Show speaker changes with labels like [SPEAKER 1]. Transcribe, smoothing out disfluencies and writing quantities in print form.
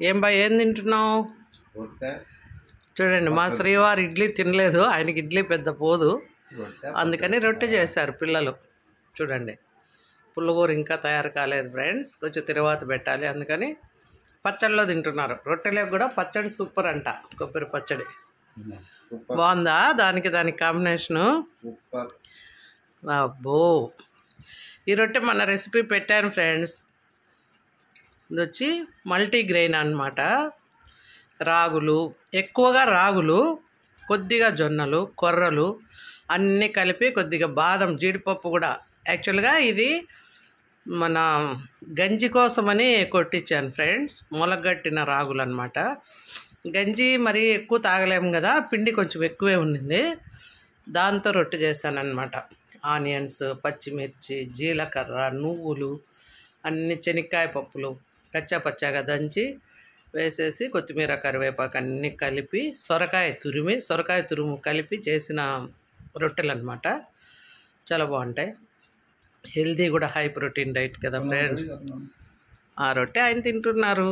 [SPEAKER 1] ఏం బా ఏం తింటున్నావు? చూడండి, మా శ్రీవారు ఇడ్లీ తినలేదు, ఆయనకి ఇడ్లీ పెద్ద పోదు, అందుకని రొట్టె చేశారు పిల్లలు. చూడండి, పుల్లగూర ఇంకా తయారు కాలేదు ఫ్రెండ్స్, కొంచెం తర్వాత పెట్టాలి, అందుకని పచ్చడిలో తింటున్నారు. రొట్టెలకు కూడా పచ్చడి సూపర్ అంట, కొబ్బరి పచ్చడి బాగుందా? దానికి కాంబినేషను అబ్బో. ఈ రొట్టె మన రెసిపీ పెట్టాను ఫ్రెండ్స్. ఇది వచ్చి మల్టీగ్రెయిన్ అన్నమాట. రాగులు, ఎక్కువగా రాగులు, కొద్దిగా జొన్నలు, కొర్రలు అన్నీ కలిపి కొద్దిగా బాదం, జీడిపప్పు కూడా. యాక్చువల్గా ఇది మన గంజి కోసమని కొట్టించాను ఫ్రెండ్స్. మొలగట్టిన రాగులు అనమాట. గంజి మరీ ఎక్కువ తాగలేము కదా, పిండి కొంచెం ఎక్కువే ఉండింది, దాంతో రొట్టె చేశానమాట. ఆనియన్స్, పచ్చిమిర్చి, జీలకర్ర, నువ్వులు, అన్ని శనక్కాయ పప్పులు కచ్చా పచ్చాగా దంచి వేసేసి కొత్తిమీర, కరివేపాకు అన్నీ కలిపి సొరకాయ తురుము కలిపి చేసిన రొట్టెలు అనమాట. చాలా బాగుంటాయి, హెల్దీ కూడా, హై ప్రోటీన్ డైట్ కదా ఫ్రెండ్స్. ఆ రొట్టె ఆయన తింటున్నారు.